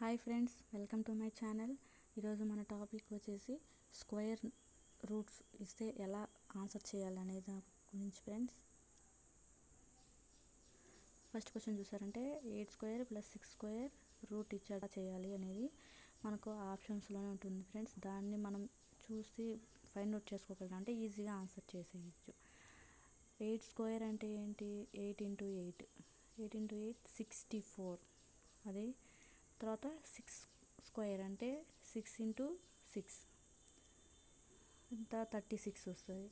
Hi friends, welcome to my channel. ఈరోజు మన topic వచ్చేసి స్క్వేర్ రూట్స్ ఇస్తే ఎలా ఆన్సర్ చేయాలనే దాని గురించి ఫ్రెండ్స్. ఫస్ట్ క్వశ్చన్ చూసారంటే 8² + 6² రూట్ ఇచ్చాడా చేయాలి అనేది మనకు ఆప్షన్స్లోనే ఉంటుంది ఫ్రెండ్స్. దాన్ని మనం చూసి ఫైండ్ అవుట్ చేసుకోగలం, అంటే ఈజీగా ఆన్సర్ చేసేయచ్చు. 8² అంటే ఏంటి? 8 × 8 8 × 8 64. అదే తర్వాత 6² అంటే 6 × 6 ఇంత 36 వస్తుంది.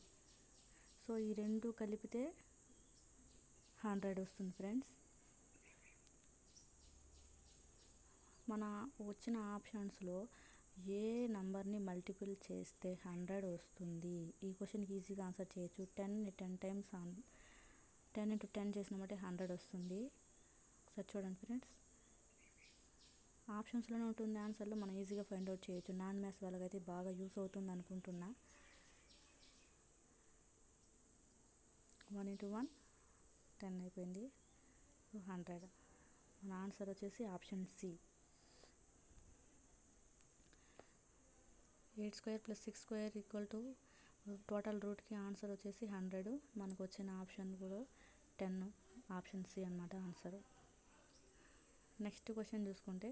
సో ఈ రెండు కలిపితే 100 వస్తుంది ఫ్రెండ్స్. మన వచ్చిన ఆప్షన్స్లో ఏ నంబర్ని మల్టిపుల్ చేస్తే 100 వస్తుంది? ఈ క్వశ్చన్కి ఈజీగా ఆన్సర్ చేయొచ్చు. 10 టైమ్స్ 10 × 10 చేసినామంటే 100 వస్తుంది. ఒకసారి చూడండి ఫ్రెండ్స్, ఆప్షన్స్లోనే ఉంటుంది ఆన్సర్లో, మనం ఈజీగా ఫైండ్ అవుట్ చేయొచ్చు. నాన్ మ్యాథ్స్ వాళ్ళకైతే బాగా యూస్ అవుతుంది అనుకుంటున్నా. 1 × 1 10 అయిపోయింది, 100. మన ఆన్సర్ వచ్చేసి ఆప్షన్ సి. 8² + 6² టోటల్ రూట్కి ఆన్సర్ వచ్చేసి 100. మనకు వచ్చిన ఆప్షన్ కూడా 10, ఆప్షన్ సి అన్నమాట ఆన్సర్. నెక్స్ట్ క్వశ్చన్ చూసుకుంటే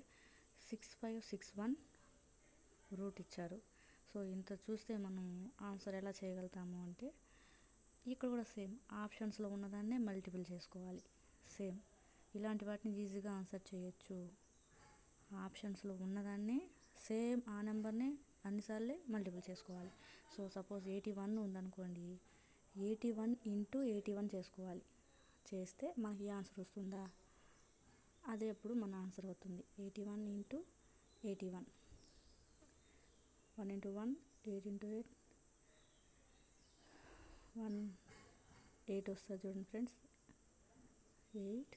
6561 రూట్ ఇచ్చారు. సో ఇంత చూస్తే మనం ఆన్సర్ ఎలా చేయగలుగుతాము అంటే, ఇక్కడ కూడా సేమ్ ఆప్షన్స్లో ఉన్నదాన్నే మల్టిపుల్ చేసుకోవాలి. సేమ్ ఇలాంటి వాటిని ఈజీగా ఆన్సర్ చేయొచ్చు. ఆప్షన్స్లో ఉన్నదాన్ని సేమ్ ఆ నెంబర్ని అన్నిసార్లు మల్టిపుల్ చేసుకోవాలి. సో సపోజ్ 81 ఉందనుకోండి, 81 × 81 చేసుకోవాలి. చేస్తే మనకి ఈ ఆన్సర్ వస్తుందా? అదే అప్పుడు మన ఆన్సర్ అవుతుంది. 81 × 81 1 × 1 8 × 8 8 వస్తుంది చూడండి ఫ్రెండ్స్. 8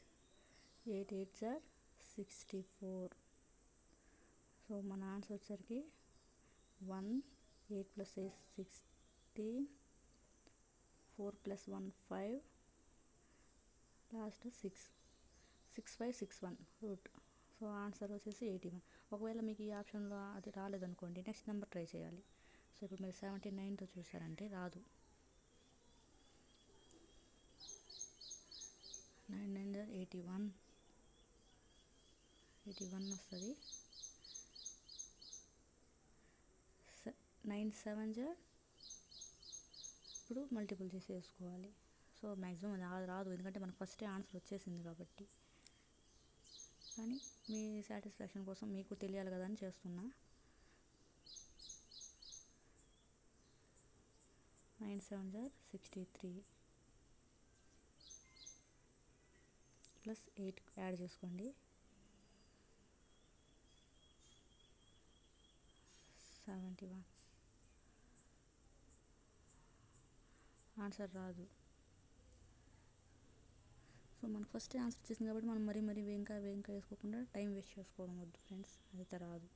8 8 64. సో మన ఆన్సర్ వచ్చేసరికి 1 8 + 8 16 4 + 1 5 లాస్ట్ 6 6561 రూట్. సో ఆన్సర్ వచ్చేసి 81. ఒకవేళ మీకు ఈ ఆప్షన్లో అది రాలేదనుకోండి, నెక్స్ట్ నెంబర్ ట్రై చేయాలి. సో ఇప్పుడు మీరు 79తో చూసారంటే రాదు. 9 9 81 81 వస్తుంది. 9 7 ఇప్పుడు మల్టిపుల్ చేసేసుకోవాలి. సో మ్యాక్సిమం అది రాదు, ఎందుకంటే మనకు ఫస్టే ఆన్సర్ వచ్చేసింది కాబట్టి. కానీ మీ సాటిస్ఫాక్షన్ కోసం, మీకు తెలియాలి కదా అని చేస్తున్నా. 9 7 63 ప్లస్ 8 యాడ్ చేసుకోండి, 71. ఆన్సర్ రాదు. సో మనకు ఫస్ట్ ఆన్సర్ వచ్చేసింది కాబట్టి మనం మరీ ఇంకా వేసుకోకుండా టైం వేస్ట్ చేసుకోవడం వద్దు ఫ్రెండ్స్, అయితే రాదు.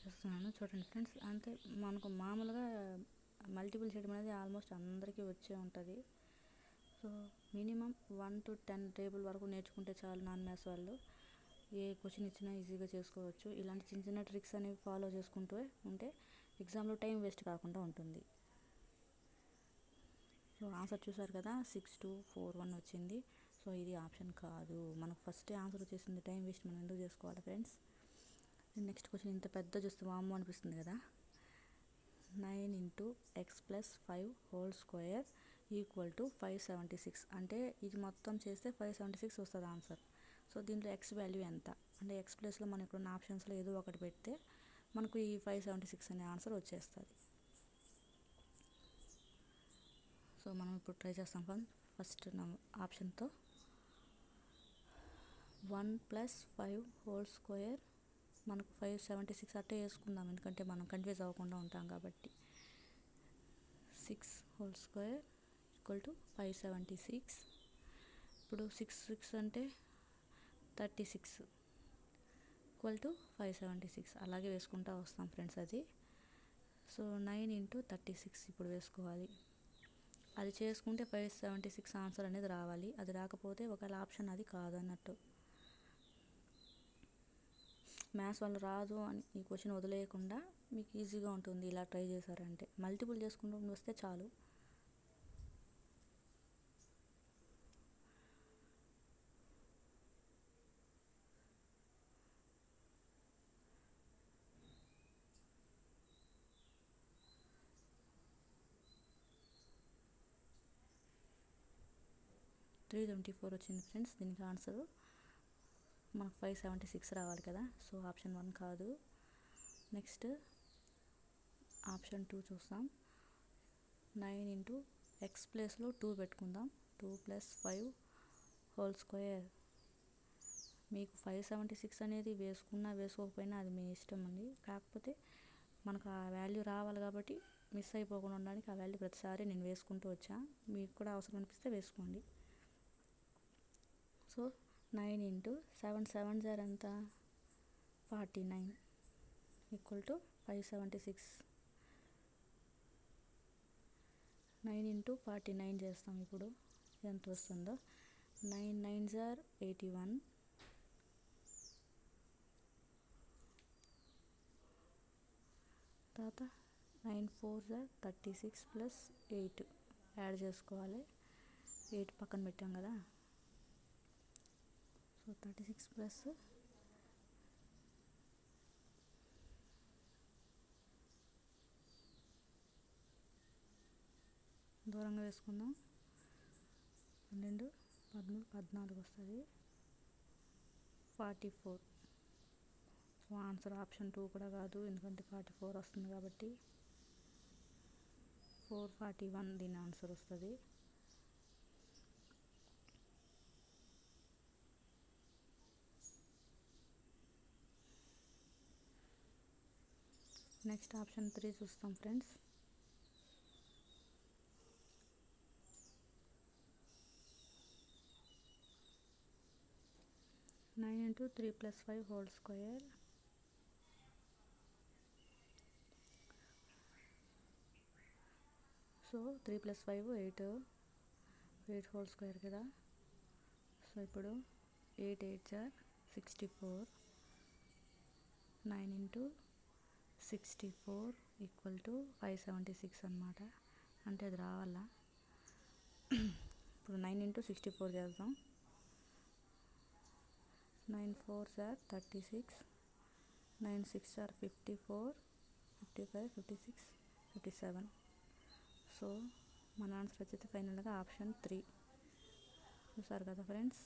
చేస్తున్నాను చూడండి ఫ్రెండ్స్. అంతే, మనకు మామూలుగా మల్టిపుల్ చేయడం అనేది ఆల్మోస్ట్ అందరికీ వచ్చే ఉంటుంది. సో మినిమం 1 to 10 టేబుల్ వరకు నేర్చుకుంటే చాలు. నాన్ మ్యాథ్స్ వాళ్ళు ఏ క్వశ్చన్ ఇచ్చినా ఈజీగా చేసుకోవచ్చు. ఇలాంటి చిన్న ట్రిక్స్ అనేవి ఫాలో చేసుకుంటూ ఉంటే ఎగ్జామ్లో టైం వేస్ట్ కాకుండా ఉంటుంది. సో ఆన్సర్ చూసారు కదా, 6241 వచ్చింది. సో ఇది ఆప్షన్ కాదు, మనకు ఫస్టే ఆన్సర్ వచ్చేసింది. టైం వేస్ట్ మనం ఎందుకు చేసుకోవాలి ఫ్రెండ్స్. నెక్స్ట్ క్వశ్చన్ ఇంత పెద్ద చూస్తే వామ్మో అనిపిస్తుంది కదా. 9 × x + 5² = 576. అంటే ఇది మొత్తం చేస్తే 576 వస్తుంది ఆన్సర్. సో దీంట్లో ఎక్స్ వాల్యూ ఎంత అంటే, ఎక్స్ ప్లేస్లో మనం ఇక్కడ ఉన్న ఆప్షన్స్లో ఏదో ఒకటి పెడితే మనకు ఈ 576 అనే ఆన్సర్ వచ్చేస్తుంది. సో మనం ఇప్పుడు ట్రై చేస్తాం ఫస్ట్ ఆప్షన్తో. 1 + 5² మనకు 576 అట్టే వేసుకుందాం, ఎందుకంటే మనం కన్ఫ్యూజ్ అవ్వకుండా ఉంటాం కాబట్టి. 6² = 576. ఇప్పుడు 6 అంటే 36 = 576 అలాగే వేసుకుంటూ వస్తాం ఫ్రెండ్స్ అది. సో 9 × 36 ఇప్పుడు వేసుకోవాలి. అది చేసుకుంటే 576 ఆన్సర్ అనేది రావాలి. అది రాకపోతే ఒకవేళ ఆప్షన్ అది కాదు అన్నట్టు. మ్యాథ్స్ వాళ్ళు రాదు అని ఈ క్వశ్చన్ వదిలేయకుండా మీకు ఈజీగా ఉంటుంది ఇలా ట్రై చేశారంటే. మల్టిపుల్ చేసుకుంటూ వస్తే చాలు. $324 వచ్చింది ఫ్రెండ్స్. దీనికి ఆన్సర్ మనకు 576 రావాలి కదా. సో ఆప్షన్ 1 కాదు. నెక్స్ట్ ఆప్షన్ 2 చూస్తాం. 9 ఇంటూ ఎక్స్ ప్లేస్లో 2 పెట్టుకుందాం. 2 + 5 హోల్ స్క్వేర్. మీకు 576 అనేది వేసుకున్నా వేసుకోకపోయినా అది మీ ఇష్టం అండి. కాకపోతే మనకు ఆ వాల్యూ రావాలి కాబట్టి మిస్ అయిపోకుండా ఉండడానికి ఆ వాల్యూ ప్రతిసారి నేను వేసుకుంటూ వచ్చా. మీకు కూడా అవసరం అనిపిస్తే వేసుకోండి. సో 9 ఇంటూ 7 7 0 ఎంత 49 ఈక్వల్ టు 576. 9 ఇంటూ 49 చేస్తాం. ఇప్పుడు ఎంత వస్తుందో 9 9 0 81. తర్వాత 9 4 0 36 ప్లస్ 8 యాడ్ చేసుకోవాలి. 8 పక్కన పెట్టాం కదా. సో 36 ప్లస్ దూరంగా వేసుకుందాం. 12 13 14 వస్తుంది. 44. సో ఆన్సర్ ఆప్షన్ 2 కూడా కాదు, ఎందుకంటే 44 వస్తుంది కాబట్టి 441 దీని ఆన్సర్ వస్తుంది. నెక్స్ట్ ఆప్షన్ 3 చూస్తాం friends. Nine into 3 + 5 whole square. So 3 + 5 8 whole square కదా. సో ఇప్పుడు 8 8 64. 9 ఇంటూ 64 ఈక్వల్ టు 576 అన్నమాట. అంటే అది రావాలా. ఇప్పుడు 9 ఇంటూ 64 చేద్దాం. 9 4 36. 9 6 54. 55 56 57. సో మన ఆన్సర్ వచ్చేసి ఫైనల్గా ఆప్షన్ 3. చూసారు కదా ఫ్రెండ్స్.